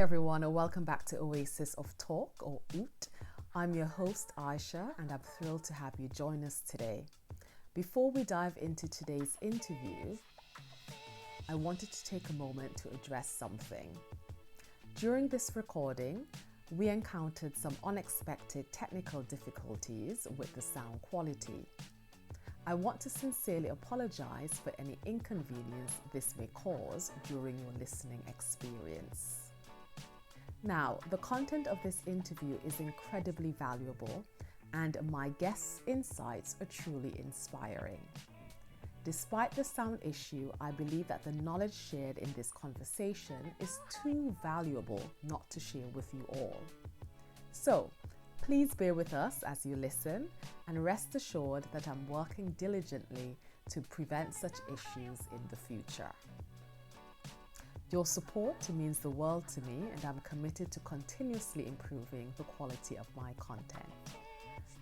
everyone, and welcome back to Oasis of Talk, or OOT. I'm your host, Ayesha, and I'm thrilled to have you join us today. Before we dive into today's interview, I wanted to take a moment to address something. During this recording, we encountered some unexpected technical difficulties with the sound quality. I want to sincerely apologize for any inconvenience this may cause during your listening experience. Now, the content of this interview is incredibly valuable, and my guests' insights are truly inspiring. Despite the sound issue, I believe that the knowledge shared in this conversation is too valuable not to share with you all. So, please bear with us as you listen, and rest assured that I'm working diligently to prevent such issues in the future. Your support means the world to me, and I'm committed to continuously improving the quality of my content.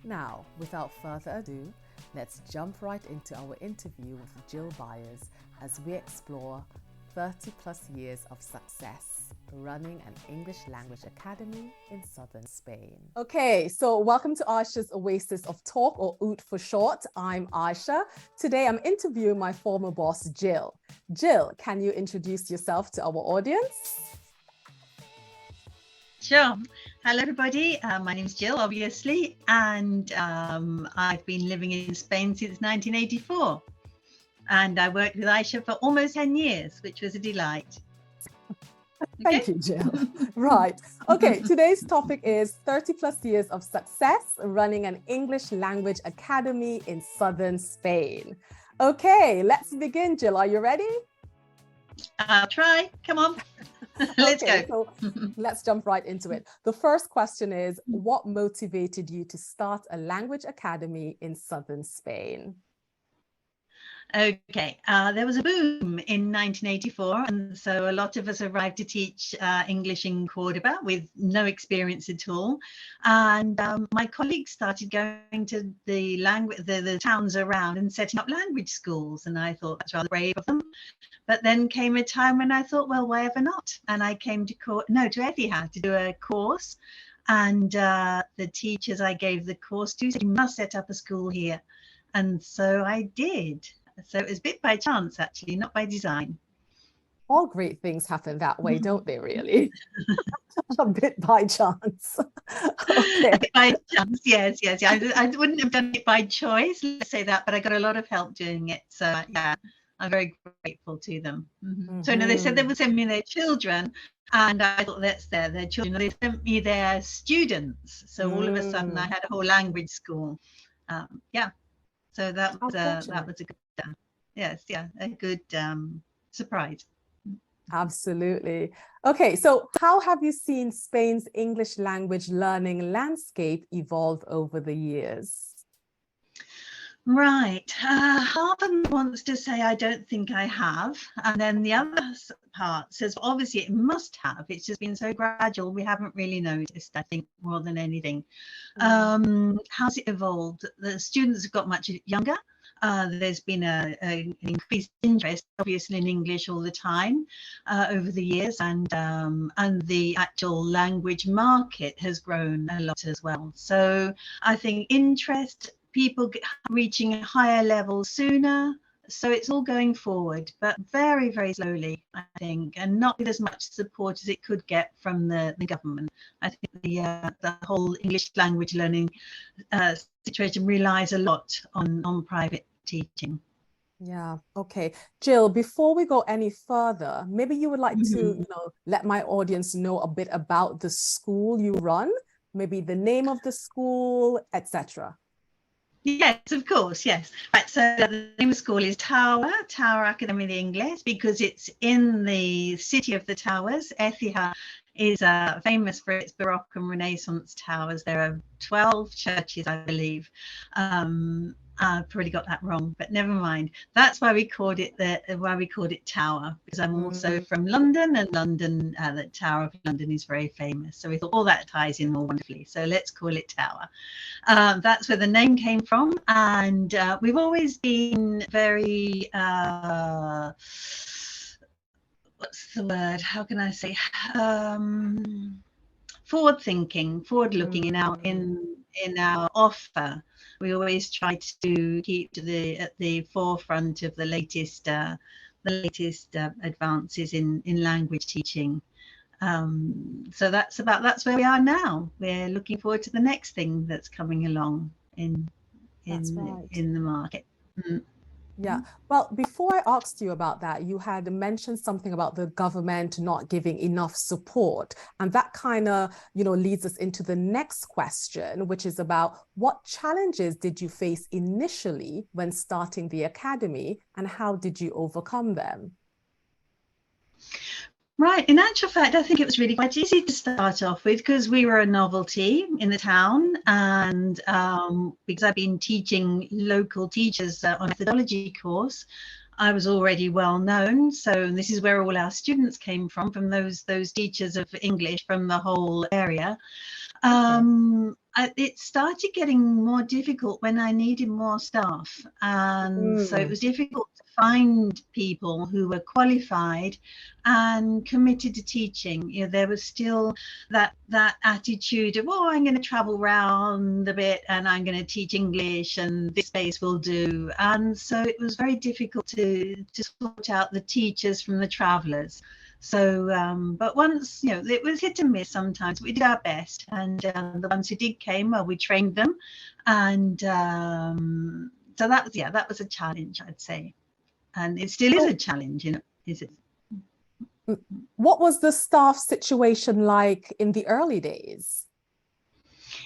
Now, without further ado, let's jump right into our interview with Jill BYERS as we explore 30 plus years of success running an English language academy in southern Spain. Okay, so welcome to Ayesha's Oasis of Talk, or OOT for short. I'm Ayesha. Today I'm interviewing my former boss, Jill. Jill, can you introduce yourself to our audience? Sure. Hello, everybody. My name is Jill, obviously, and I've been living in Spain since 1984. And I worked with Ayesha for almost 10 years, which was a delight. Okay? Thank you, Jill. Right. Okay, today's topic is 30 plus years of success running an English language academy in southern Spain. Okay, let's begin, Jill. Are you ready? I'll try. Come on. Let's go. So let's jump right into it. The first question is, what motivated you to start a language academy in southern Spain? Okay, there was a boom in 1984, and so a lot of us arrived to teach English in Cordoba with no experience at all. And my colleagues started going to the towns around and setting up language schools, and I thought that's rather brave of them. But then came a time when I thought, well, why ever not? And I came to Etihad to do a course, and the teachers I gave the course to said, you must set up a school here. And so I did. So it was a bit by chance, actually, not by design. All great things happen that way, don't they, really? A bit by chance. Okay. By chance, yes. I wouldn't have done it by choice, let's say that, but I got a lot of help doing it. So, yeah, I'm very grateful to them. Mm-hmm. So, no, they said they would send me their children, and I thought that's their children. They sent me their students. So all of a sudden, I had a whole language school. Yeah. So that was a good, a good surprise. Absolutely. Okay, so how have you seen Spain's English language learning landscape evolve over the years? Right. Half of them wants to say, I don't think I have. And then the other part says, obviously it must have. It's just been so gradual. We haven't really noticed, I think, more than anything. How's it evolved? The students have got much younger. There's been an increased interest, obviously, in English all the time over the years, and the actual language market has grown a lot as well. So I think interest, people reaching higher levels sooner. So it's all going forward, but very, very slowly, I think, and not with as much support as it could get from the government. I think the whole English language learning situation relies a lot on private teaching. Yeah, okay. Jill, before we go any further, maybe you would like to let my audience know a bit about the school you run, maybe the name of the school, etc. Yes, of course, yes. Right, so the name of the school is Tower Academy de Inglés, because it's in the city of the towers. Etihad is famous for its Baroque and Renaissance towers. There are 12 churches, I believe. I've probably got that wrong, but never mind. That's why we called it Tower, because I'm also from London, and London, the Tower of London is very famous. So we thought all that ties in more wonderfully. So let's call it Tower. That's where the name came from, and we've always been very what's the word? How can I say? Forward thinking, forward looking in our offer. We always try to keep at the forefront of the latest advances in language teaching. So that's where we are now. We're looking forward to the next thing that's coming along in That's right. the market. Yeah. Well, before I asked you about that, you had mentioned something about the government not giving enough support. And that kind of, leads us into the next question, which is about what challenges did you face initially when starting the academy and how did you overcome them? Right. In actual fact, I think it was really quite easy to start off with because we were a novelty in the town, and because I've been teaching local teachers on a methodology course, I was already well known. So this is where all our students came from those teachers of English from the whole area. It started getting more difficult when I needed more staff, and so it was difficult to find people who were qualified and committed to teaching. There was still that attitude of, oh, I'm going to travel around a bit and I'm going to teach English and this space will do. And so it was very difficult to sort out the teachers from the travelers. So, but once, it was hit and miss sometimes. We did our best, and the ones who did came, well, we trained them, and so that was a challenge, I'd say, and it still is a challenge, is it? What was the staff situation like in the early days?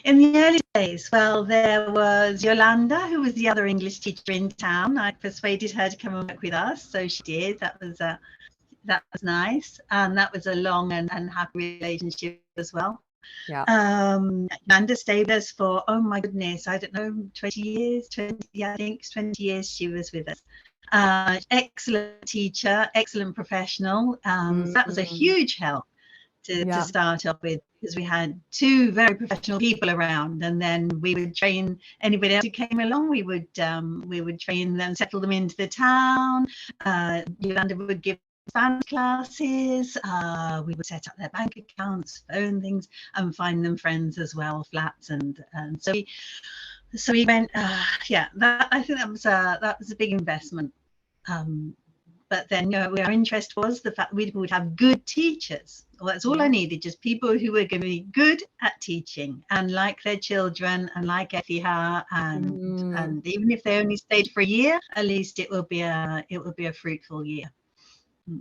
In the early days, well, there was Yolanda, who was the other English teacher in town. I persuaded her to come and work with us, so she did. That was nice, and that was a long and happy relationship as well. Yeah. Amanda stayed with us for, oh my goodness, I don't know, 20 years. I think 20 years she was with us. Excellent teacher, excellent professional. So that was a huge help to start up with, because we had two very professional people around, and then we would train anybody else who came along. We would train them, settle them into the town. Yolanda would give Spanish classes. We would set up their bank accounts, phone things, and find them friends as well, flats, and so we went. I think that was a big investment. But then, our interest was the fact we would have good teachers. Well, that's all I needed, just people who were going to be good at teaching and like their children and like Effiha, and even if they only stayed for a year, at least it will be a fruitful year.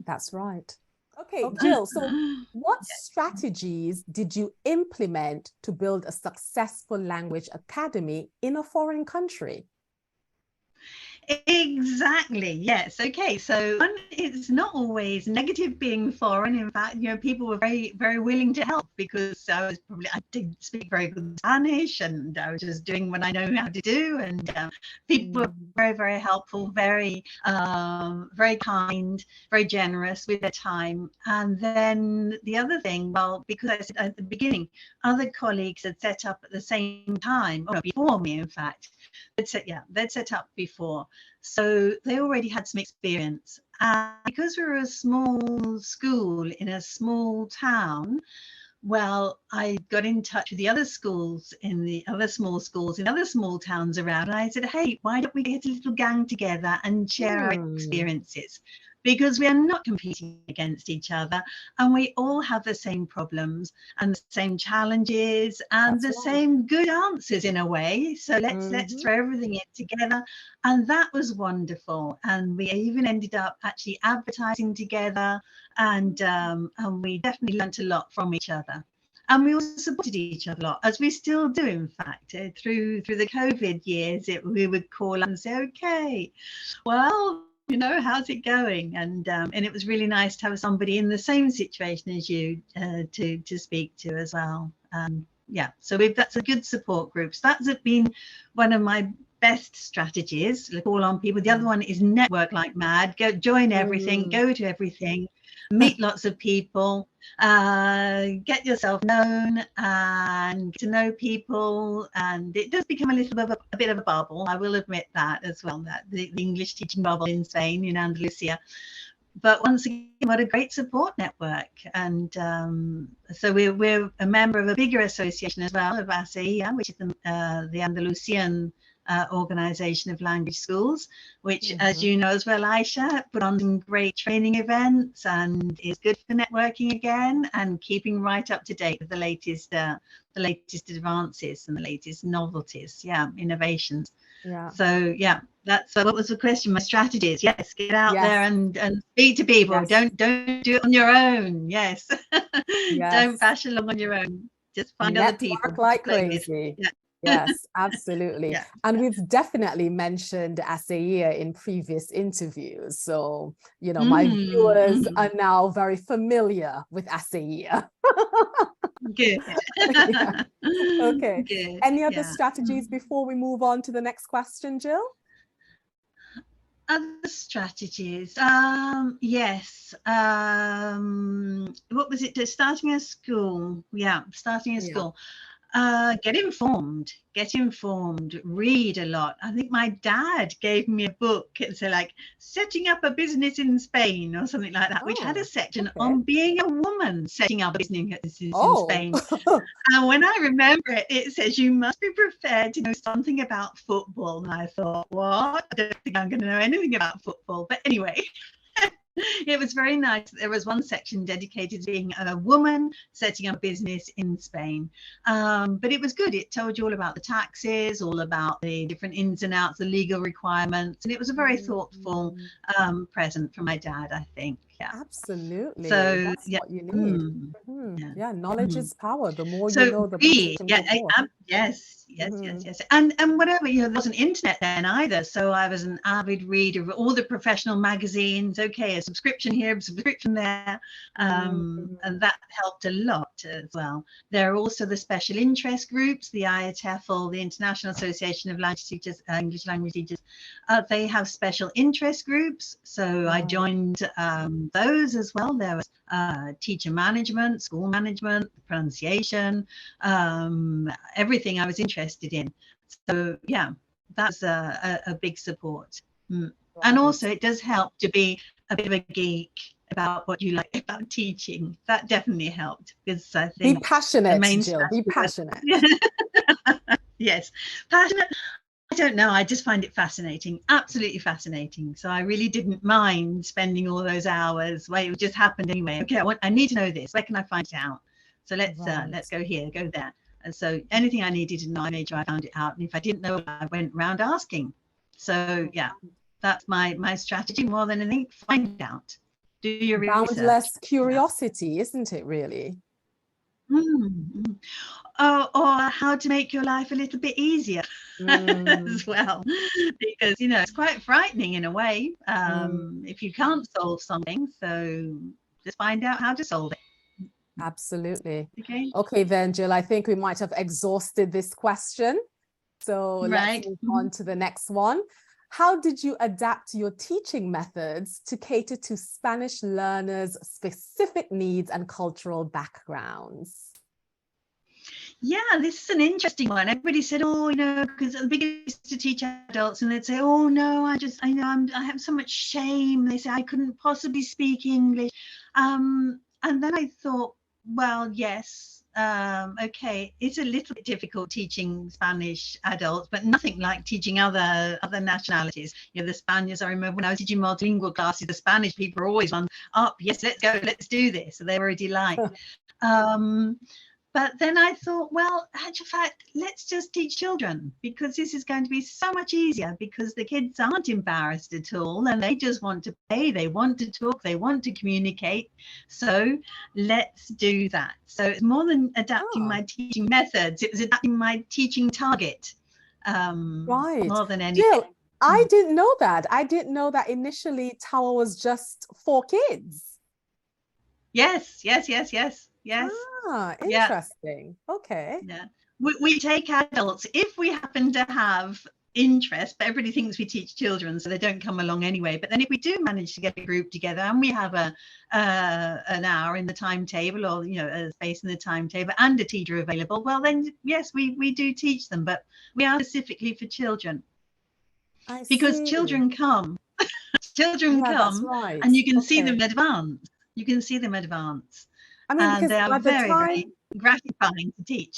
That's right. Okay, Jill, so what strategies did you implement to build a successful language academy in a foreign country? Exactly. Yes. Okay. So it's not always negative being foreign. In fact, people were very, very willing to help, because I didn't speak very good Spanish, and I was just doing what I know how to do. And people were very, very helpful, very, very kind, very generous with their time. And then the other thing, well, because I said at the beginning, other colleagues had set up at the same time, or before me, in fact. They'd set up before. So they already had some experience. And because we were a small school in a small town, well, I got in touch with the other schools in the other small schools in other small towns around. And I said, hey, why don't we get a little gang together and share our experiences? Because we are not competing against each other, and we all have the same problems and the same challenges and the same good answers in a way. So let's throw everything in together. And that was wonderful. And we even ended up actually advertising together, and we definitely learnt a lot from each other. And we also supported each other a lot, as we still do, in fact. Through the COVID years, we would call up and say, okay, well, how's it going? And it was really nice to have somebody in the same situation as you to speak to as well. So that's a good support groups. That's been one of my best strategies. Call on people. The other one is network like mad. Go join everything. Go to everything. Meet lots of people. Get yourself known and get to know people. And it does become a bit of a bubble. I will admit that as well. That the English teaching bubble in Spain, in Andalusia. but once again, what a great support network. And so we're a member of a bigger association as well, of Ayesha, which is the Andalusian organization of language schools, which, as you know as well, Ayesha, put on some great training events and is good for networking again and keeping right up to date with the latest advances and the latest novelties, innovations. So that's what was the question. My strategy is get out there and speak to people. Don't do it on your own. Don't bash along on your own. Just find other people like crazy. Yes, absolutely. And we've definitely mentioned Ayesha in previous interviews. So, you know, my viewers are now very familiar with Ayesha. Good. Okay. Good. Any other strategies before we move on to the next question, Jill? Other strategies, yes. What was it? Starting a school. Starting a school. Get informed, read a lot. I think my dad gave me a book. It's like Setting Up a Business in Spain or something like that, which had a section on being a woman setting up a business in Spain. And when I remember it, it says you must be prepared to know something about football. And I thought, what? I don't think I'm going to know anything about football. But anyway. It was very nice. There was one section dedicated to being a woman setting up a business in Spain. But it was good. It told you all about the taxes, all about the different ins and outs, the legal requirements. And it was a very thoughtful present from my dad, I think. Absolutely. So that's what you need. Knowledge is power. The more you know, the better. Yes. And whatever, there wasn't internet then either. So I was an avid reader of all the professional magazines. Okay, a subscription here, a subscription there. And that helped a lot as well. There are also the special interest groups, the IATEFL, the International Association of Language Teachers, English Language Teachers. They have special interest groups. So I joined those as well. There was teacher management, school management, pronunciation, everything I was interested in. So that's a big support. And also it does help to be a bit of a geek about what you like about teaching. That definitely helped, because I think be passionate, Jill. Be passionate. Yes, passionate. I don't know. I just find it fascinating, absolutely fascinating. So I really didn't mind spending all those hours. Well, it just happened anyway. Okay, I need to know this. Where can I find it out? So let's go here, go there. And so anything I needed to know, I made sure I found it out. And if I didn't know, I went around asking. So that's my strategy more than anything. Find out. Do your boundless research. Curiosity, isn't it really? Or how to make your life a little bit easier as well, because it's quite frightening in a way if you can't solve something. So just find out how to solve it. Absolutely. Okay then, Jill, I think we might have exhausted this question, so let's move on to the next one. How did you adapt your teaching methods to cater to Spanish learners' specific needs and cultural backgrounds? This is an interesting one. Everybody said, because at the beginning I used to teach adults and they'd say, oh no, I have so much shame. They say I couldn't possibly speak English. And then I thought, well, yes, okay, it's a little bit difficult teaching Spanish adults, but nothing like teaching other nationalities. The Spaniards, I remember when I was teaching multilingual classes, the Spanish people are always up, yes, let's go, let's do this. So they were a delight. But then I thought, well, actual fact, let's just teach children, because this is going to be so much easier, because the kids aren't embarrassed at all and they just want to play, they want to talk, they want to communicate. So let's do that. So it's more than adapting my teaching methods, it was adapting my teaching target more than anything. Jill, I didn't know that. I didn't know that initially Tower was just for kids. Yes. Interesting. Okay. We take adults if we happen to have interest, but everybody thinks we teach children, so they don't come along anyway. But then if we do manage to get a group together and we have an hour in the timetable, or a space in the timetable and a teacher available, well then yes, we do teach them, but we are specifically for children. Because children come Children Yeah, that's come right. and you can see Okay. them advance. You can see them advance. I mean, And because they are by the very, very time, gratifying to teach.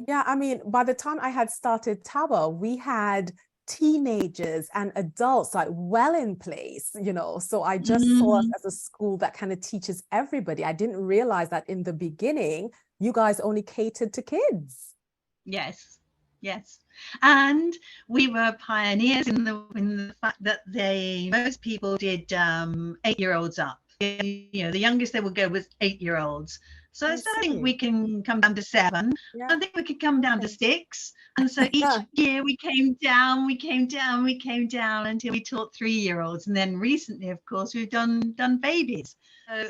yeah, I mean, by the time I had started Tower, we had teenagers and adults like well in place, you know. So I just saw us Mhm. as a school that kind of teaches everybody. I didn't realize that in the beginning, you guys only catered to kids. Yes, yes. And we were pioneers in the fact that most people did 8-year-olds up. You know, the youngest they would go was 8-year-olds. So I I still think see. we can come down to 7. Yeah. I think we could come down to Okay. 6. And so each year we came down, we came down, we came down until we taught 3-year-olds. And then recently, of course, we've done babies.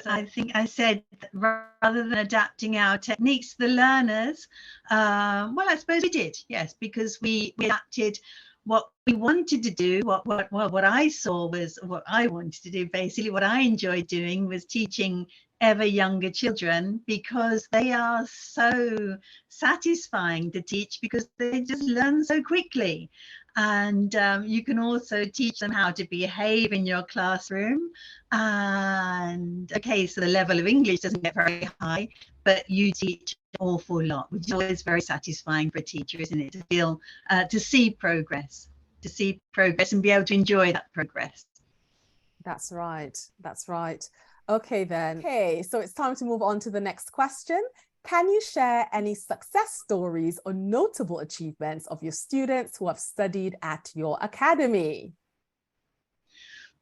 So I think I said that rather than adapting our techniques to the learners, well, I suppose we did, yes, because we adapted what we wanted to do. What I saw was what I wanted to do. Basically, what I enjoyed doing was teaching ever younger children because they are so satisfying to teach because they just learn so quickly. And you can also teach them how to behave in your classroom. And okay, so the level of English doesn't get very high, but you teach an awful lot, which is always very satisfying for a teacher, isn't it? To feel, to see progress, and be able to enjoy that progress. That's right. That's right. Okay, then. Okay, so it's time to move on to the next question. Can you share any success stories or notable achievements of your students who have studied at your academy?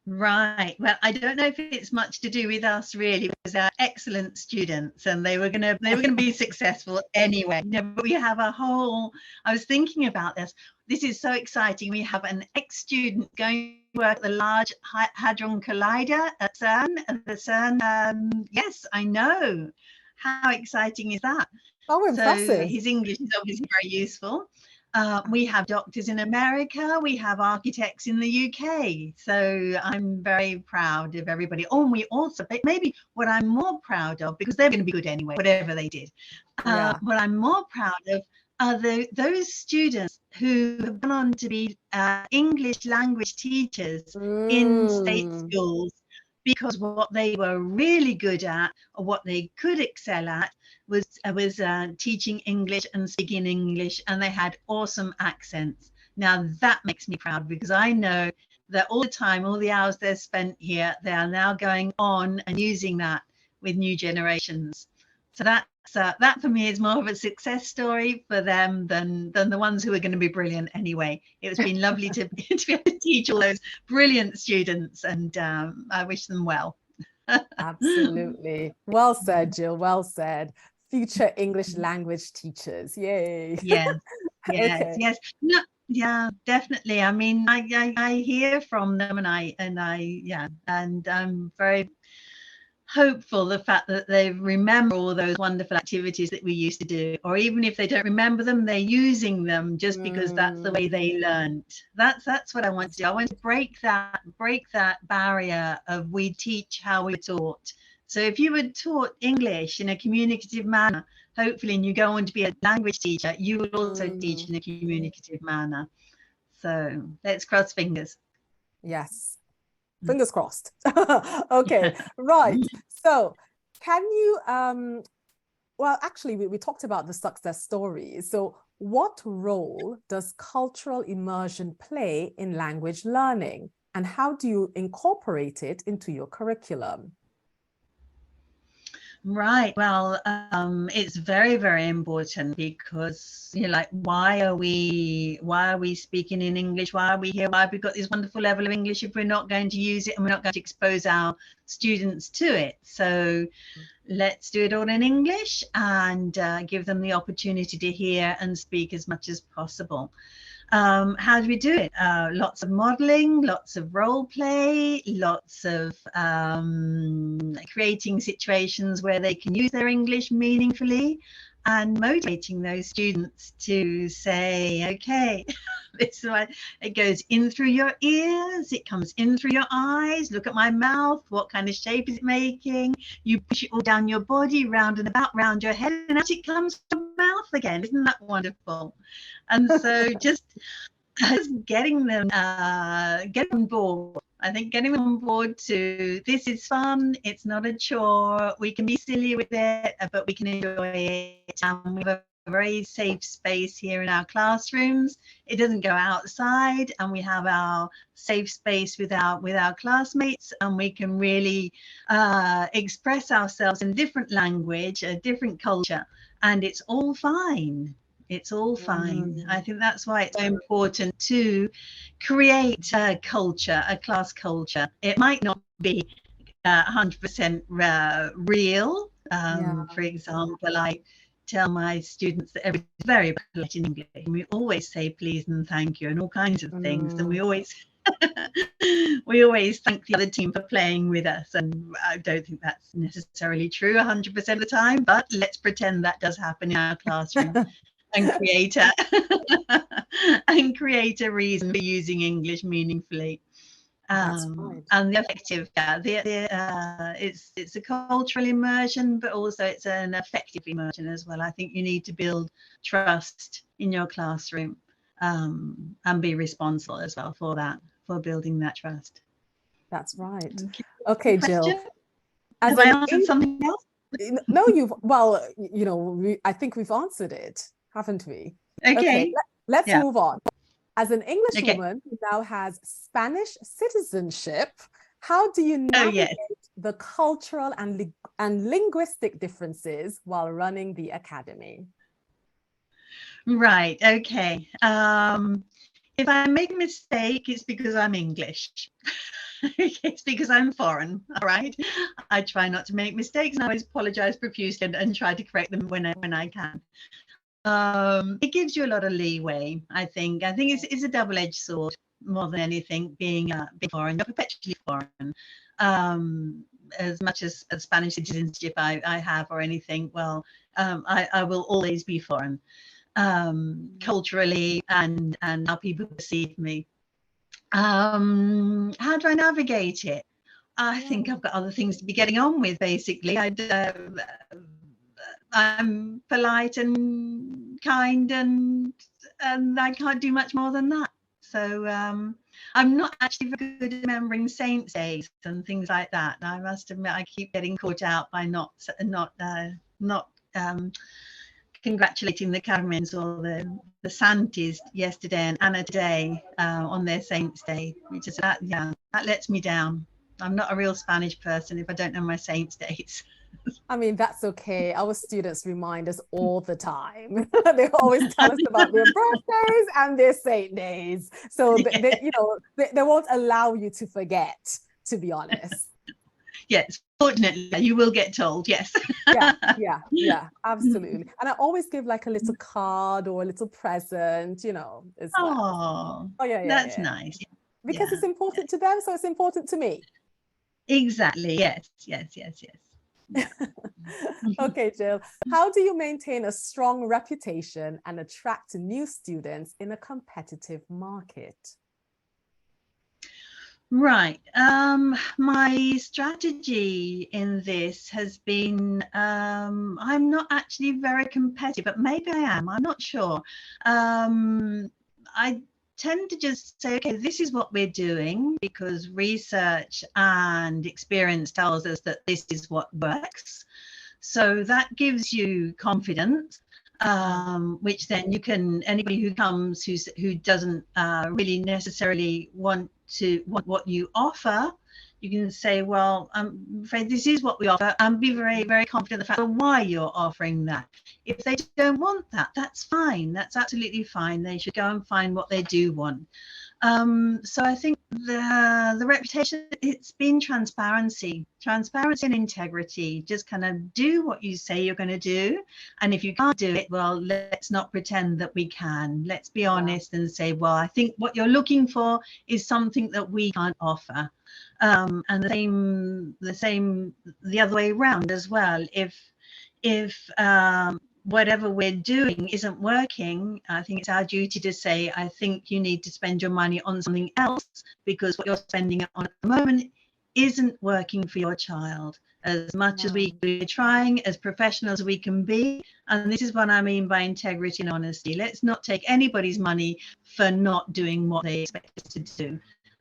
Right. Well, I don't know if it's much to do with us really, because they're excellent students and they were gonna be successful anyway. You know, but we have a whole. I was thinking about this. This is so exciting. We have an ex-student going to work at the Large Hadron Collider at CERN. At the CERN, yes, I know. How exciting is that? Oh, So impressive. his English is obviously very useful. We have doctors in America, we have architects in the UK. So I'm very proud of everybody. Oh, and we also, maybe what I'm more proud of, because they're going to be good anyway, whatever they did. Yeah. What I'm more proud of are those students who have gone on to be English language teachers in state Mm. schools, because what they were really good at, or what they could excel at, was teaching English and speaking English, and they had awesome accents. Now that makes me proud, because I know that all the time, all the hours they're spent here, they are now going on and using that with new generations. So that for me is more of a success story for them than the ones who are going to be brilliant anyway. It's been lovely to be able to teach all those brilliant students, and I wish them well. Absolutely. Well said, Jill. Well said. Future English language teachers. Yay. Yes, yes, Okay. yes. No, yeah, definitely. I mean, I hear from them, yeah, and I'm very hopeful the fact that they remember all those wonderful activities that we used to do, or even if they don't remember them, they're using them just because that's the Mm, way they learned. That's what I want to do. I want to break that barrier of we teach how we were taught. So if you were taught English in a communicative manner, hopefully, and you go on to be a language teacher, you will also teach mm. in a communicative manner. So let's cross fingers. Yes. Fingers crossed. Okay, right. So can you well, actually, we talked about the success stories. So what role does cultural immersion play in language learning? And how do you incorporate it into your curriculum? Right. Well, it's very, very important, because like, why are we speaking in English? Why are we here? Why have we got this wonderful level of English if we're not going to use it and we're not going to expose our students to it? So let's do it all in English, and give them the opportunity to hear and speak as much as possible. How do we do it? Lots of modeling, lots of role play, lots of creating situations where they can use their English meaningfully, and motivating those students to say, okay, this is why it goes in through your ears, it comes in through your eyes, look at my mouth, what kind of shape is it making? You push it all down your body, round and about, round your head, and out it comes from your mouth again. Isn't that wonderful? And so just getting them get on board I think getting them on board to this is fun. It's not a chore. We can be silly with it, but we can enjoy it. We have a very safe space here in our classrooms. It doesn't go outside, and we have our safe space with our classmates, and we can really express ourselves in different language, a different culture, and it's all fine. It's all fine. I think that's why it's so important to create a culture, a class culture. It might not be 100% real. For example, I tell my students that everything's very polite in English. And we always say please and thank you and all kinds of things. And we always we always thank the other team for playing with us. And I don't think that's necessarily true 100% of the time, but let's pretend that does happen in our classroom. And create a reason for using English meaningfully. Right. And the effective, it's a cultural immersion, but also it's an effective immersion as well. I think you need to build trust in your classroom, and be responsible as well for that, for building that trust. That's right. Okay, Jill. Have I answered something else? No, I think we've answered it, haven't we? Okay. Let's move on. As an English woman who now has Spanish citizenship, how do you navigate the cultural and linguistic differences while running the academy? Right. Okay. If I make a mistake, it's because I'm English. It's because I'm foreign. All right. I try not to make mistakes, and I always apologize profusely and try to correct them when I can. It gives you a lot of leeway. I think it's a double-edged sword more than anything. Being foreign, you're perpetually foreign. As much as Spanish citizenship I have or anything, well, I will always be foreign, culturally and how people perceive me. How do I navigate it? I think I've got other things to be getting on with. Basically, I'm polite and kind, and I can't do much more than that. So I'm not actually very good at remembering saints' days and things like that. I must admit, I keep getting caught out by not congratulating the Carmens or the Santis yesterday and Anna today on their saints' day, which is that lets me down. I'm not a real Spanish person if I don't know my saints' days. I mean, that's okay. Our students remind us all the time. They always tell us about their birthdays and their saint days. So they won't allow you to forget, to be honest. Yes, fortunately, you will get told, yes. Yeah, absolutely. And I always give like a little card or a little present, as well. Oh, yeah, that's nice. Because it's important to them, so it's important to me. Exactly, yes. Yeah. Okay, Jill, how do you maintain a strong reputation and attract new students in a competitive market? Right. My strategy in this has been, I'm not actually very competitive, but maybe I am. I'm not sure. I tend to just say, okay, this is what we're doing because research and experience tells us that this is what works. So that gives you confidence, which then you can, anybody who comes who doesn't really necessarily want what you offer, you can say, well, I'm afraid this is what we offer, and be very, very confident in the fact of why you're offering that. If they don't want that, that's fine. That's absolutely fine. They should go and find what they do want. So I think the reputation, it's been transparency and integrity. Just kind of do what you say you're going to do. And if you can't do it, well, let's not pretend that we can. Let's be honest and say, well, I think what you're looking for is something that we can't offer. And the same the other way around as well. If whatever we're doing isn't working, I think it's our duty to say, I think you need to spend your money on something else because what you're spending it on at the moment isn't working for your child. As much as we're trying, as professional as we can be, and this is what I mean by integrity and honesty. Let's not take anybody's money for not doing what they expect us to do.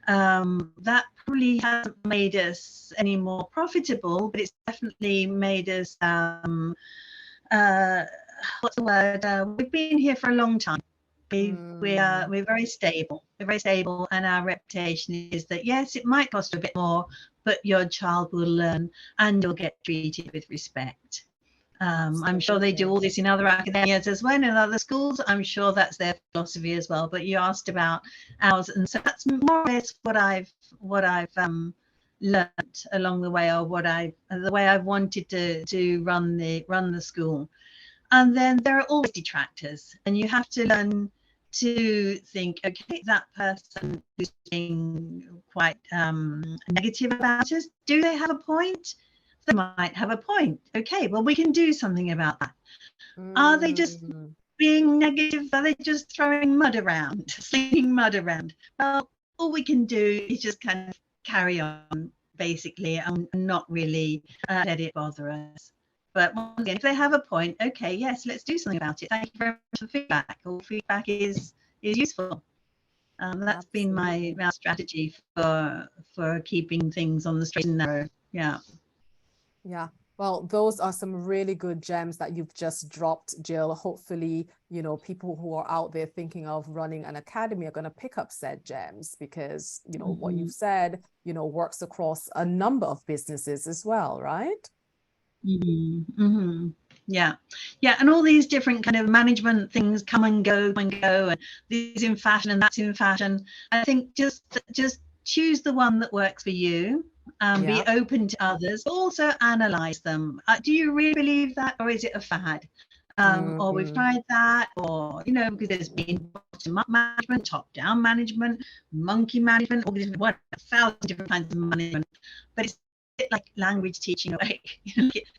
That probably hasn't made us any more profitable, but it's definitely made us, what's the word? We've been here for a long time. We're very stable. We're very stable, and our reputation is that yes, it might cost a bit more, but your child will learn and you'll get treated with respect. I'm sure they do all this in other academias as well, in other schools. I'm sure that's their philosophy as well. But you asked about ours, and so that's more or less what I've learned along the way, or the way I've wanted to run the school. And then there are always detractors, and you have to learn to think, okay, that person who's being quite negative about us, do they have a point? They might have a point. Okay, well, we can do something about that. Are they just being negative? Are they just throwing mud around, slinging mud around? Well, all we can do is just kind of carry on, basically, and not really let it bother us. But once again, if they have a point, okay, yes, let's do something about it. Thank you very much for feedback. All feedback is useful. That's been my strategy for keeping things on the straight and narrow. Yeah. Yeah. Well, those are some really good gems that you've just dropped, Jill. Hopefully, people who are out there thinking of running an academy are going to pick up said gems because, what you've said, works across a number of businesses as well, right? Yeah. And all these different kind of management things come and go, and this is in fashion and that's in fashion. I think just choose the one that works for you. Be open to others, but also analyze them. Do you really believe that, or is it a fad? Or we've tried that, or because there's been bottom-up management, top-down management, monkey management, all these 1,000 different kinds of management, but it's like language teaching away.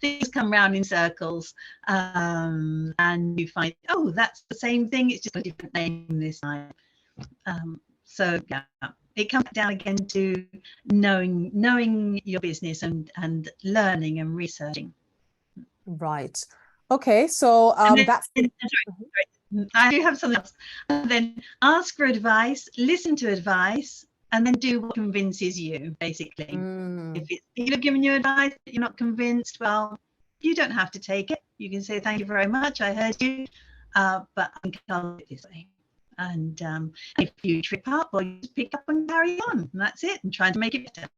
Things come round in circles, and you find, oh, that's the same thing, it's just a different name this time. So yeah, it comes down again to knowing your business and learning and researching. Right. Okay, so that's I do have something else. And then ask for advice, listen to advice, and then do what convinces you, basically. If people have given you advice but you're not convinced, well, you don't have to take it. You can say, thank you very much, I heard you, but I think I'll do it this way. And if you trip up, well, you just pick up and carry on, and that's it, and try to make it better.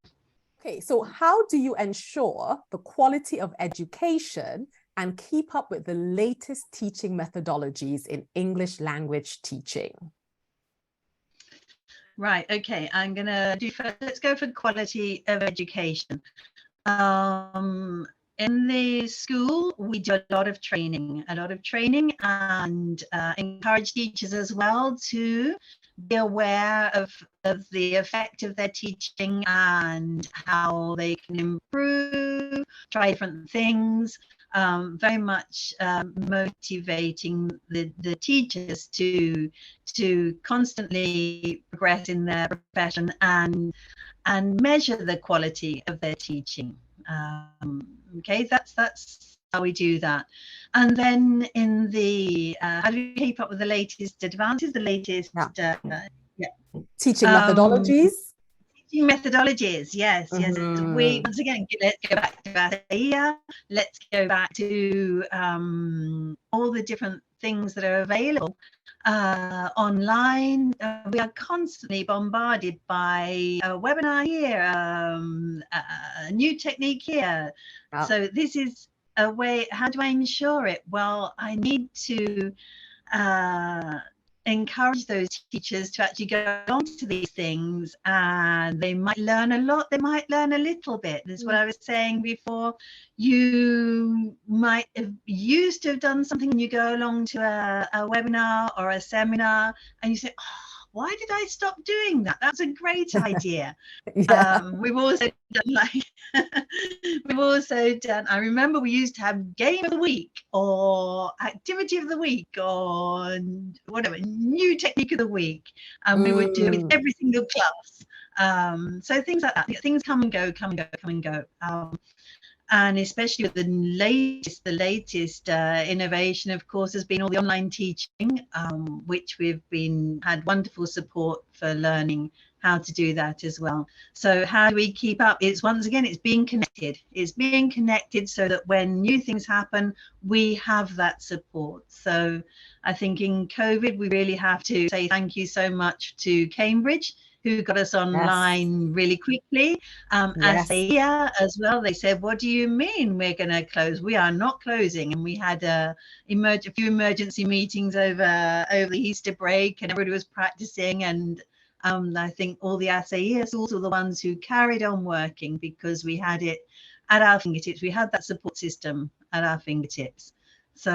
Okay, so how do you ensure the quality of education and keep up with the latest teaching methodologies in English language teaching? Right, okay, I'm going to do first, let's go for quality of education. In the school, we do a lot of training, and encourage teachers as well to be aware of the effect of their teaching and how they can improve, try different things. Very much motivating the teachers to constantly progress in their profession and measure the quality of their teaching. Okay, that's how we do that. And then in the how do you keep up with the latest advances, the latest teaching methodologies? Teaching methodologies, yes. We once again, let's go back to Ayesha. Let's go back to all the different things that are available online. We are constantly bombarded by a webinar here, a new technique here. So this is a way. How do I ensure it? Well, I need to encourage those teachers to actually go on to these things, and they might learn a lot, they might learn a little bit. This is what I was saying before. You might have used to have done something, and you go along to a webinar or a seminar and you say, oh, why did I stop doing that? That's a great idea. We've also done, I remember we used to have game of the week or activity of the week or whatever, new technique of the week, and we would do it with every single class. So things like that, things come and go. And especially with the latest innovation, of course, has been all the online teaching, which we've had wonderful support for learning how to do that as well. So how do we keep up? It's once again, it's being connected. It's being connected so that when new things happen, we have that support. So I think in COVID, we really have to say thank you so much to Cambridge, who got us online really quickly. Ayesha as well. They said, "What do you mean we're going to close? We are not closing." And we had a few emergency meetings over the Easter break, and everybody was practicing. And I think all the Ayesha schools were the ones who carried on working because we had it at our fingertips. We had that support system at our fingertips. So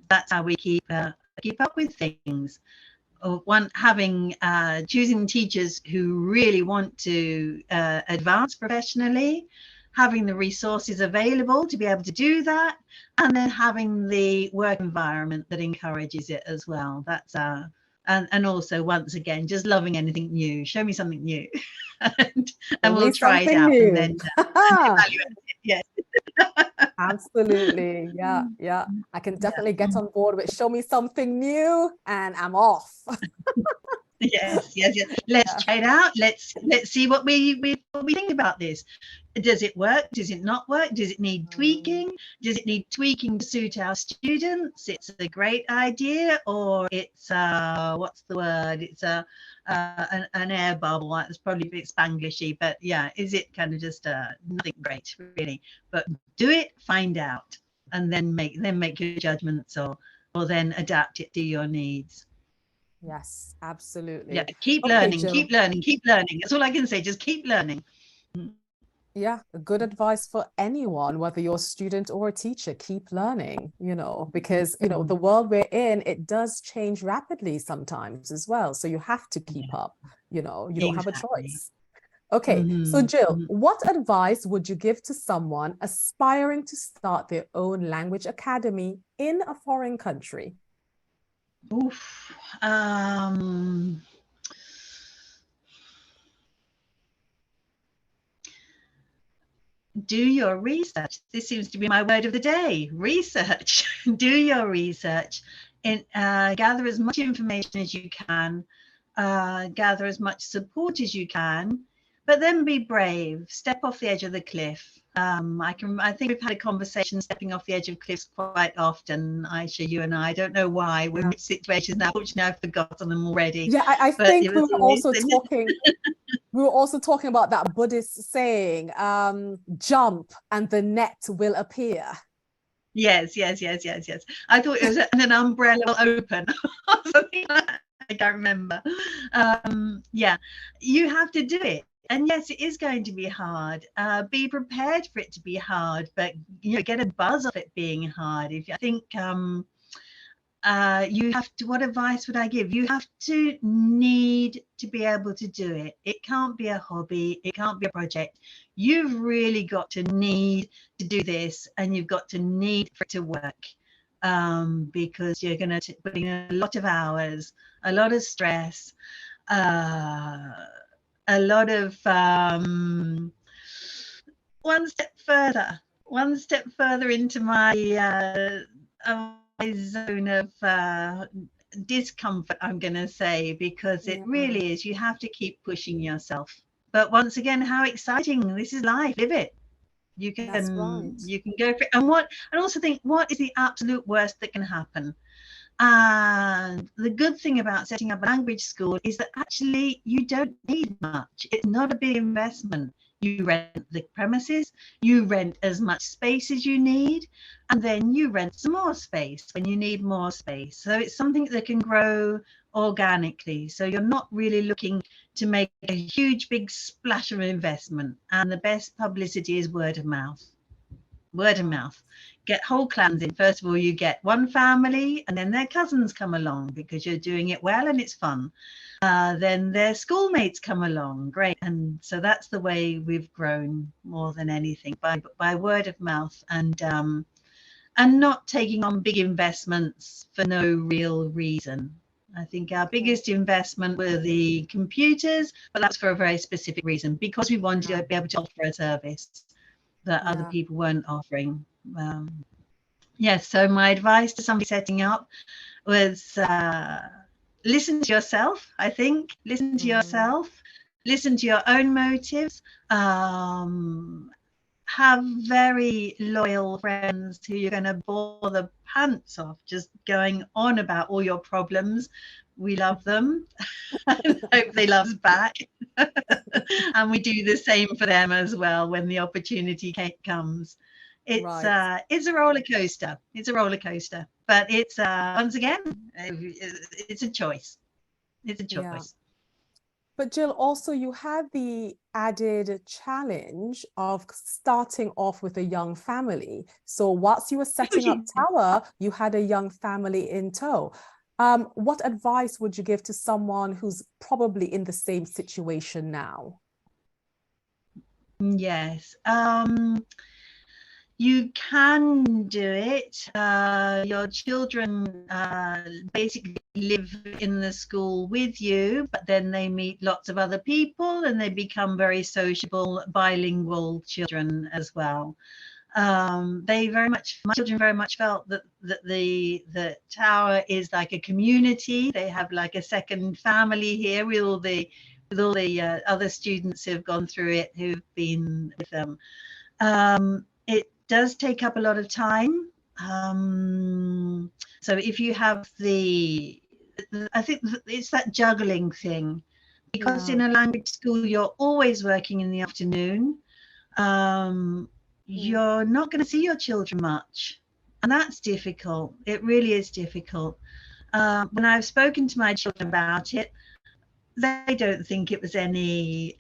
that's how we keep up with things. Choosing teachers who really want to advance professionally, having the resources available to be able to do that, and then having the work environment that encourages it as well. That's and also, once again, just loving anything new. Show me something new, and we'll try it out and then evaluate it. Yes. Absolutely. Yeah. I can definitely get on board with show me something new and I'm off. Yes. Let's try it out. Let's see what we think about this. Does it work? Does it not work? Does it need tweaking? Does it need tweaking to suit our students? It's a great idea, or it's what's the word? It's an air bubble. It's probably a bit Spanglishy, but yeah, is it kind of just nothing great really? But do it, find out, and then make your judgments, or then adapt it to your needs. Yes, absolutely. Yeah, keep learning. That's all I can say. Just keep learning. Yeah, good advice for anyone, whether you're a student or a teacher, keep learning, because, the world we're in, it does change rapidly sometimes as well. So you have to keep up, you don't have a choice. Okay, so Jill, what advice would you give to someone aspiring to start their own language academy in a foreign country? Oof. Do your research. This seems to be my word of the day. Research. Do your research and gather as much information as you can, gather as much support as you can, but then be brave. Step off the edge of the cliff. I think we've had a conversation stepping off the edge of cliffs quite often, Ayesha, you and I don't know why. We're in situations now. Fortunately, I've forgotten them already. Yeah, I think we were also talking. We were also talking about that Buddhist saying, jump and the net will appear. Yes. I thought it was an umbrella will open or something like that. I can't remember. Yeah, you have to do it. And yes, it is going to be hard. Be prepared for it to be hard, but get a buzz of it being hard. If I think you have to, what advice would I give? You have to need to be able to do it. It can't be a hobby. It can't be a project. You've really got to need to do this, and you've got to need for it to work, because you're going to put in a lot of hours, a lot of stress, a lot of one step further into my zone of discomfort, I'm going to say, because it really is, you have to keep pushing yourself. But once again, how exciting. This is life. Live it. You can go for it. And also think, what is the absolute worst that can happen? And the good thing about setting up a language school is that actually you don't need much. It's not a big investment. You rent the premises, you rent as much space as you need, and then you rent some more space when you need more space. So it's something that can grow organically. So you're not really looking to make a huge, big splash of investment. And the best publicity is word of mouth. Word of mouth. Get whole clans in. First of all, you get one family, and then their cousins come along because you're doing it well and it's fun. Then their schoolmates come along. Great. And so that's the way we've grown more than anything, by word of mouth, and not taking on big investments for no real reason. I think our biggest investment were the computers, but that's for a very specific reason, because we wanted to be able to offer a service that other people weren't offering. Yes, so my advice to somebody setting up was listen to yourself. I think listen to yourself, listen to your own motives, have very loyal friends who you're going to bore the pants off just going on about all your problems. We love them and hope they love us back. And we do the same for them as well when the opportunity comes. Right. It's a roller coaster. It's a roller coaster, but it's once again, it's a choice. It's a Yeah. choice. But Jill, also you had the added challenge of starting off with a young family. So whilst you were setting up Tower, you had a young family in tow. What advice would you give to someone who's probably in the same situation now? Yes. You can do it. Your children basically live in the school with you, but then they meet lots of other people and they become very sociable, bilingual children as well. My children very much felt that the tower is like a community. They have like a second family here with all the other students who've gone through it, who've been with them. It does take up a lot of time. So if you have I think it's that juggling thing, because Yeah. in a language school you're always working in the afternoon. Mm. You're not going to see your children much, and that's difficult. It really is difficult. When I've spoken to my children about it, they don't think it was any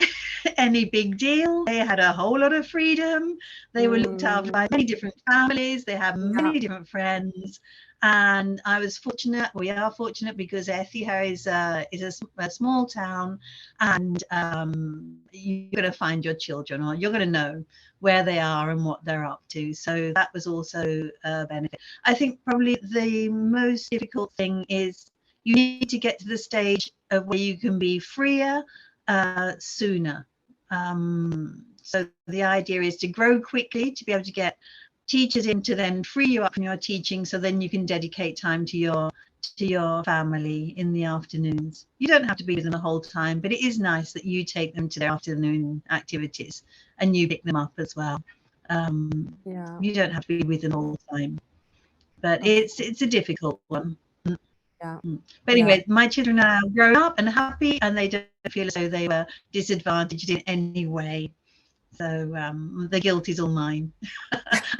any big deal. They had a whole lot of freedom. They were looked after by Mm. many different families. They have Yeah. many different friends. And I was fortunate. We are fortunate because Ethiha is a small town, and you're going to find your children, or you're going to know where they are and what they're up to. So that was also a benefit. I think probably the most difficult thing is you need to get to the stage of where you can be freer sooner. So the idea is to grow quickly, to be able to get teachers in to then free you up from your teaching, so then you can dedicate time to your family in the afternoons. You don't have to be with them the whole time, but it is nice that you take them to their afternoon activities and you pick them up as well. Yeah. You don't have to be with them all the time, but Okay. it's a difficult one. Yeah. But Yeah. anyway, my children are grown up and happy, and they don't feel as though they were disadvantaged in any way. So the guilt is all mine.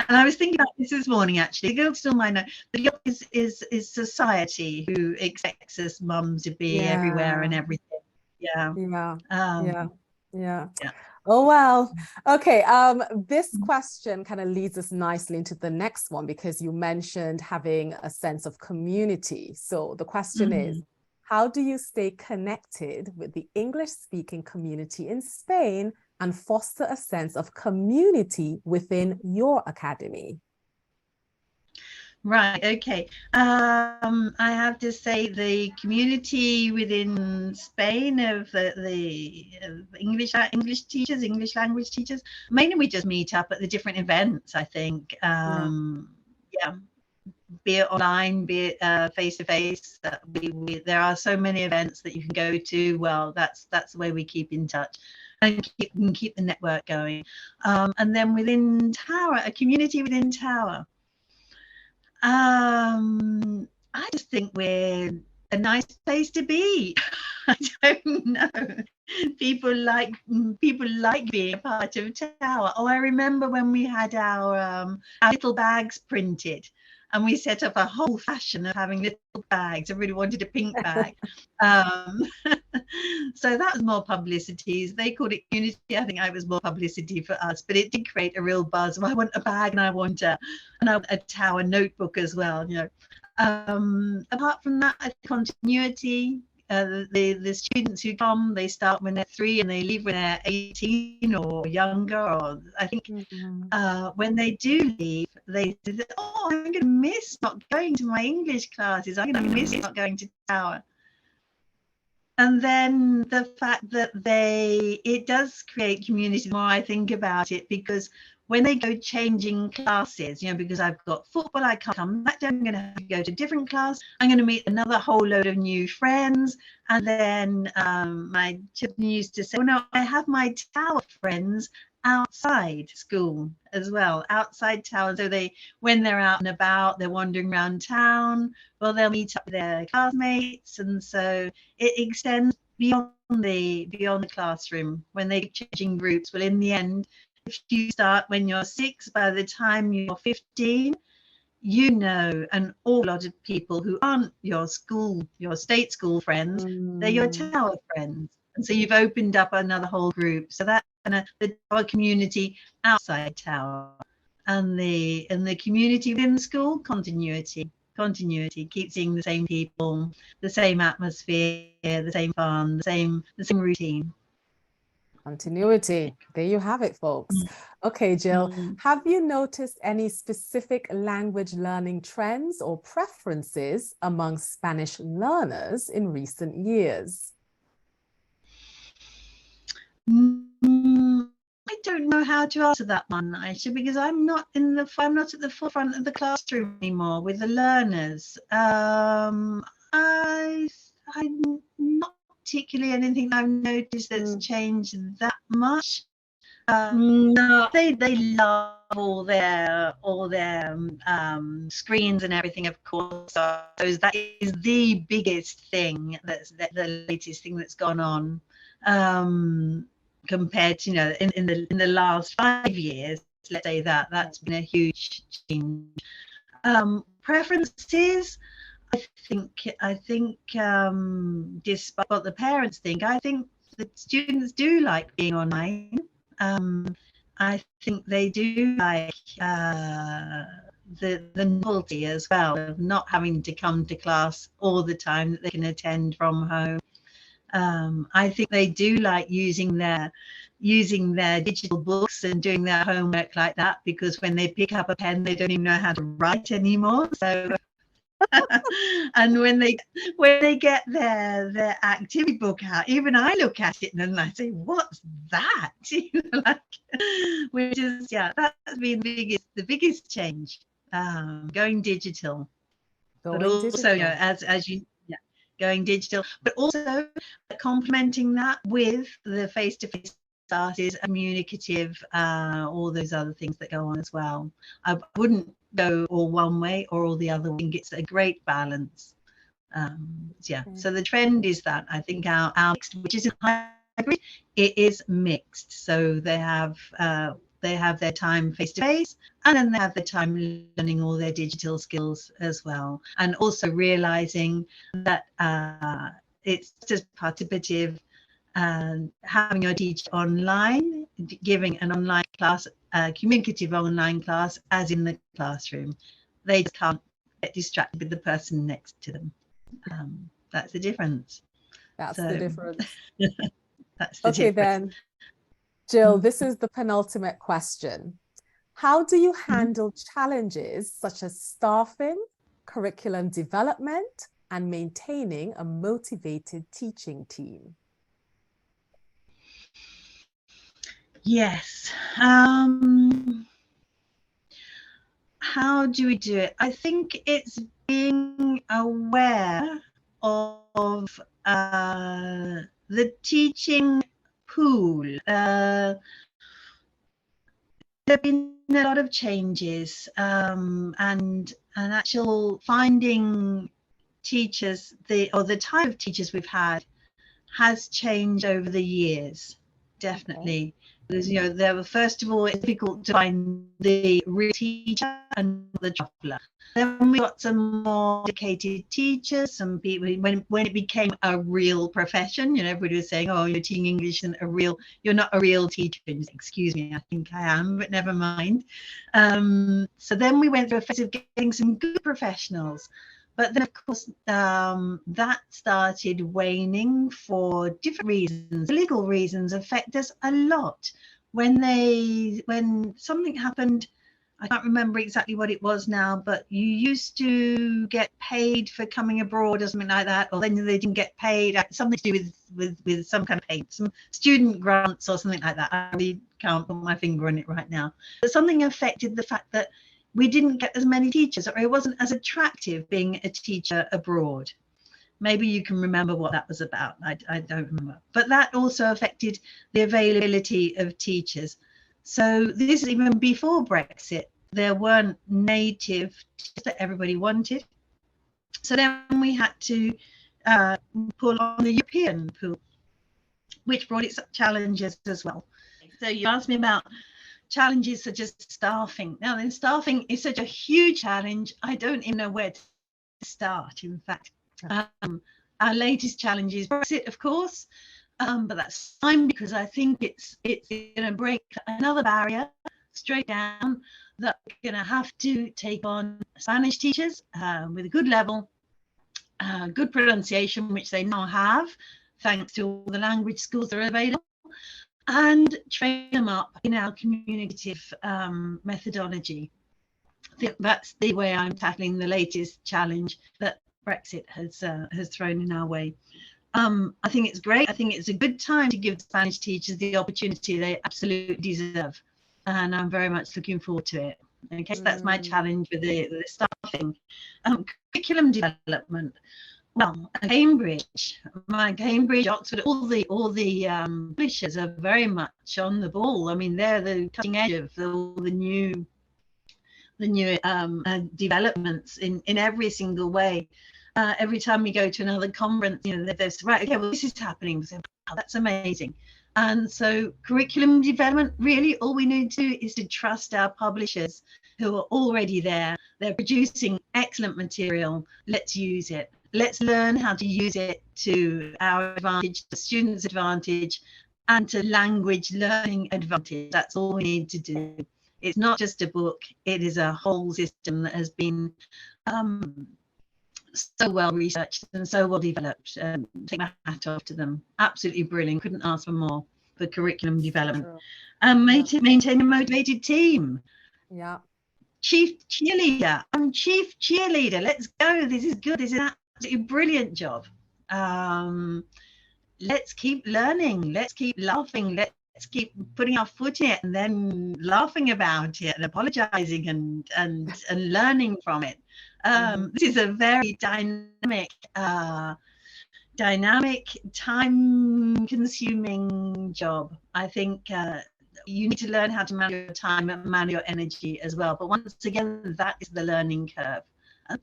And I was thinking about this morning, actually. The guilt is all mine. The guilt is society, who expects us mums to be everywhere and Yeah. everything. Yeah. Yeah. Um, Yeah. Yeah. yeah. Oh, well. Okay. This question kind of leads us nicely into the next one because you mentioned having a sense of community. So the question is, Mhm. how do you stay connected with the English-speaking community in Spain and foster a sense of community within your academy? Right. Okay. I have to say the community within Spain of the English teachers, English language teachers. Mainly, we just meet up at the different events. I think. Yeah. Yeah. Be it online, be it face to face. There are so many events that you can go to. Well, that's the way we keep in touch and keep the network going. And then within Tower, a community within Tower. I just think we're a nice place to be. I don't know. People like people like being a part of Tower. Oh, I remember when we had our little bags printed, and we set up a whole fashion of having little bags. I really wanted a pink bag. Um, so that was more publicity. They called it community. I think I was more publicity for us, but it did create a real buzz. Well, I want a bag and I want a Tower notebook as well. Apart from that, continuity. The students who come, they start when they're 3 and they leave when they're 18 or younger. Or I think Mhm. when they do leave, they say, "Oh, I'm going to miss not going to my English classes. I'm going to miss not going to Tower." And then the fact that it does create community, the more I think about it, because when they go changing classes, because I've got football, I can't come back. I'm going to have to go to a different class. I'm going to meet another whole load of new friends. And then my children used to say, well, no, I have my tower friends outside school as well, outside town. So when they're out and about, they're wandering around town, well, they'll meet up with their classmates. And so it extends beyond the classroom when they're changing groups. Well, in the end, if you start when you're 6, by the time you're 15, an awful lot of people who aren't your state school friends, they're your tower friends. And so you've opened up another whole group. So that's kind of the tower community outside tower, and the community within school, continuity. Keep seeing the same people, the same atmosphere, the same fun, the same routine. Continuity. There you have it, folks. Okay, Jill, have you noticed any specific language learning trends or preferences among Spanish learners in recent years? I don't know how to answer that one, Ayesha, because I'm not at the forefront of the classroom anymore with the learners. I'm not particularly anything I've noticed that's changed that much. No, they love all their screens and everything, of course. So that is the biggest thing. That's the latest thing that's gone on. Compared to in the last 5 years, let's say that's been a huge change. Preferences, I think despite what the parents think, I think the students do like being online. I think they do like the novelty as well of not having to come to class all the time, that they can attend from home. I think they do like using their digital books and doing their homework like that, because when they pick up a pen, they don't even know how to write anymore. So, and when they get their activity book out, even I look at it and I say, "What's that?" Which is that's been the biggest change, going digital. But also, as you. Going digital, but also complementing that with the face-to-face classes, communicative, all those other things that go on as well. I wouldn't go all one way or all the other. I think it's a great balance. So the trend is that I think our mixed, which is hybrid, it is mixed. So they have their time face-to-face, and then they have their time learning all their digital skills as well. And also realizing that it's just participative, having your teacher online, giving an online class, communicative online class, as in the classroom. They just can't get distracted with the person next to them. That's the difference. That's the difference. That's the difference. Then, Jill, this is the penultimate question. How do you handle challenges such as staffing, curriculum development, and maintaining a motivated teaching team? Yes. How do we do it? I think it's being aware of the teaching pool. There have been a lot of changes, and actual finding teachers, the type of teachers we've had has changed over the years, definitely. Because there were, first of all, it's difficult to find the real teacher and the traveller. Then we got some more dedicated teachers, some people, when it became a real profession, everybody was saying, "Oh, you're teaching English and you're not a real teacher." Excuse me, I think I am, but never mind. So then we went through a phase of getting some good professionals. But then, of course, that started waning for different reasons. Legal reasons affect us a lot. When something happened, I can't remember exactly what it was now, but you used to get paid for coming abroad or something like that, or then they didn't get paid, something to do with some kind of pay, some student grants or something like that. I really can't put my finger on it right now. But something affected the fact that we didn't get as many teachers, or it wasn't as attractive being a teacher abroad. Maybe you can remember what that was about. I don't remember. But that also affected the availability of teachers. So this is even before Brexit. There weren't native teachers that everybody wanted. So then we had to pull on the European pool, which brought its challenges as well. So you asked me about challenges such as staffing. Now, then, staffing is such a huge challenge. I don't even know where to start, in fact. Our latest challenge is Brexit, of course, but that's fine because I think it's going to break another barrier straight down, that we're going to have to take on Spanish teachers with a good level, good pronunciation, which they now have, thanks to all the language schools that are available, and train them up in our communicative methodology. I think that's the way I'm tackling the latest challenge that Brexit has thrown in our way. I think it's great. I think it's a good time to give Spanish teachers the opportunity they absolutely deserve, and I'm very much looking forward to it. Okay, so that's my challenge with the staffing. Curriculum development. Well, Cambridge, Oxford, all the publishers are very much on the ball. I mean, they're the cutting edge of all the new developments in every single way. Every time we go to another conference, you know, there's right, okay, well, this is happening. We say, wow, that's amazing. And so curriculum development, really all we need to do is to trust our publishers who are already there. They're producing excellent material. Let's use it. Let's learn how to use it to our advantage, to students' advantage, and to language learning advantage. That's all we need to do. It's not just a book, it is a whole system that has been so well researched and so well developed. Take my hat off to them. Absolutely brilliant. Couldn't ask for more for curriculum development. Maintain a motivated team. Yeah. Chief cheerleader. I'm chief cheerleader. Let's go. This is good. This is an absolutely brilliant job. Let's keep learning. Let's keep laughing. Let's keep putting our foot in it and then laughing about it and apologizing and learning from it. This is a very dynamic, time-consuming job. I think you need to learn how to manage your time and manage your energy as well. But once again, that is the learning curve.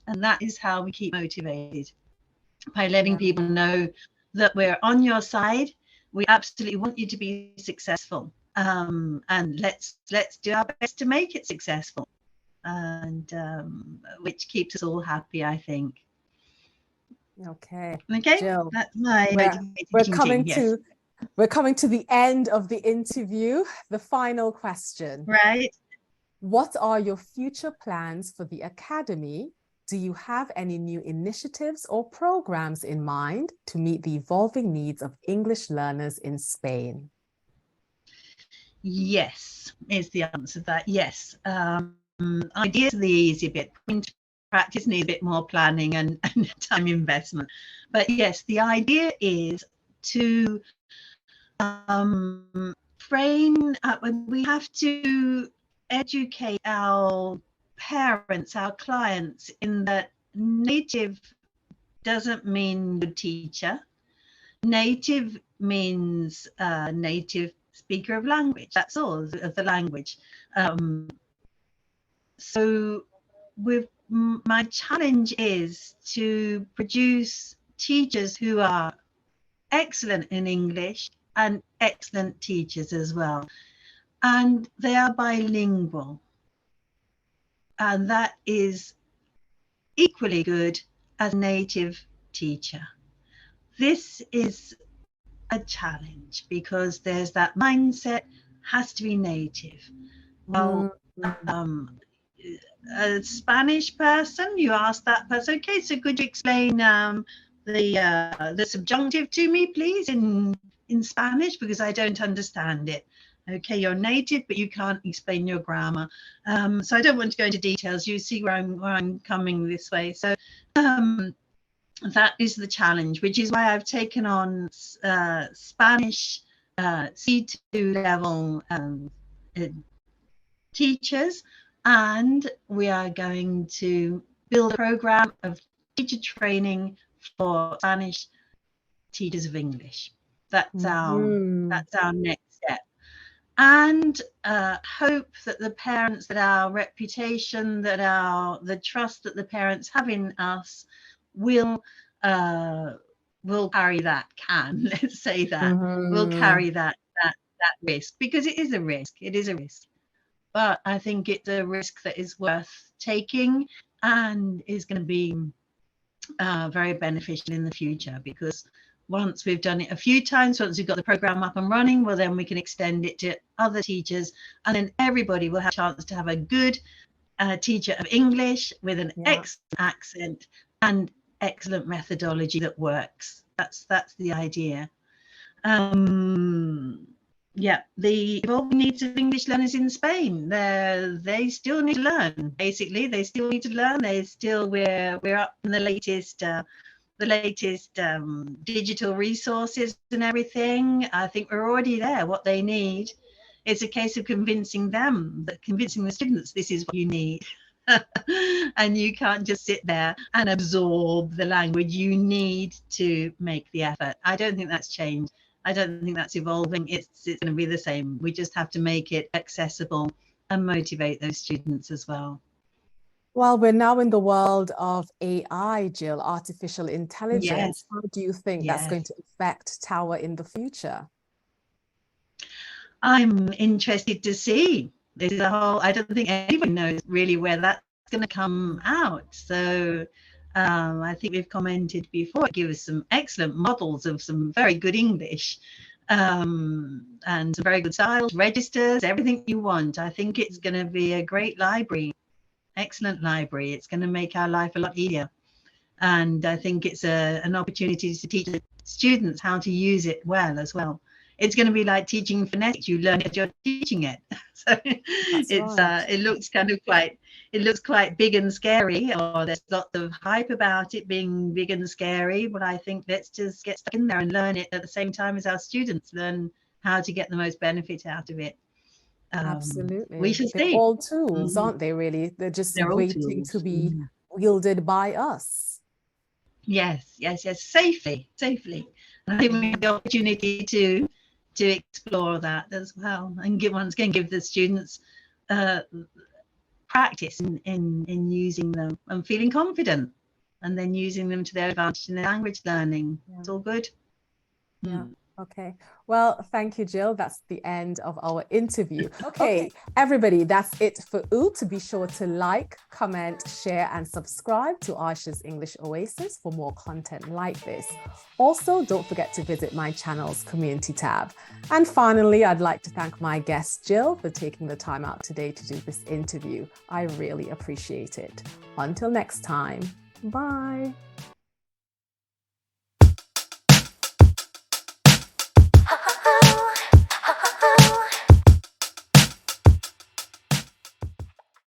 And that is how we keep motivated, by letting people know that we're on your side. We absolutely want you to be successful, and let's do our best to make it successful, and which keeps us all happy, I think. Okay, Jill, that's my we're coming to the end of the interview. The final question. Right. What are your future plans for the Academy? Do you have any new initiatives or programs in mind to meet the evolving needs of English learners in Spain? Yes, is the answer to that. Yes. Ideas are the easy bit. Into practice needs a bit more planning and time investment. But yes, the idea is to train up, and we have to educate our parents, our clients, in that native doesn't mean good teacher. Native means native speaker of language. That's all, of the language. So my challenge is to produce teachers who are excellent in English and excellent teachers as well. And they are bilingual. And that is equally good as a native teacher. This is a challenge because there's that mindset, has to be native. Well, a Spanish person, you ask that person, okay, so could you explain the subjunctive to me, please, in Spanish, because I don't understand it. Okay, you're native, but you can't explain your grammar. So I don't want to go into details. You see where I'm coming this way. So that is the challenge, which is why I've taken on Spanish C2 level teachers, and we are going to build a program of teacher training for Spanish teachers of English. That's our next step. And hope that the parents, that our reputation, that the trust that the parents have in us will carry that let's say that will carry that risk, because it is a risk. But I think it's a risk that is worth taking and is going to be very beneficial in the future, because once we've done it a few times, once we've got the program up and running, well, then we can extend it to other teachers, and then everybody will have a chance to have a good teacher of English with an excellent accent and excellent methodology that works. That's the idea. The evolving needs of English learners in Spain. They still need to learn. Basically, they still need to learn. We're up in the latest digital resources and everything. I think we're already there. What they need, it's a case of convincing the students this is what you need. And you can't just sit there and absorb the language. You need to make the effort. I don't think that's changed. I don't think that's evolving. It's going to be the same. We just have to make it accessible and motivate those students as well. Well, we're now in the world of AI, Jill, artificial intelligence. Yes. How do you think that's going to affect Tower in the future? I'm interested to see. I don't think anyone knows really where that's going to come out. So I think we've commented before, it gives us some excellent models of some very good English and some very good styles, registers, everything you want. I think it's going to be a great library, excellent library. It's going to make our life a lot easier. And I think it's an opportunity to teach the students how to use it well as well. It's going to be like teaching phonetics. You learn it as you're teaching it. So it looks quite big and scary, or there's lots of hype about it being big and scary. But I think let's just get stuck in there and learn it at the same time as our students learn how to get the most benefit out of it. Absolutely. We should They're see. all tools, aren't they, really? They're just waiting to be wielded by us. Yes, safely. And I think we have the opportunity to explore that as well, and give the students practice in using them and feeling confident, and then using them to their advantage in their language learning. It's all good. Okay. Well, thank you, Jill. That's the end of our interview. Okay, everybody, that's it for OOT. Be sure to like, comment, share, and subscribe to Ayesha's English Oasis for more content like this. Also, don't forget to visit my channel's community tab. And finally, I'd like to thank my guest, Jill, for taking the time out today to do this interview. I really appreciate it. Until next time, bye.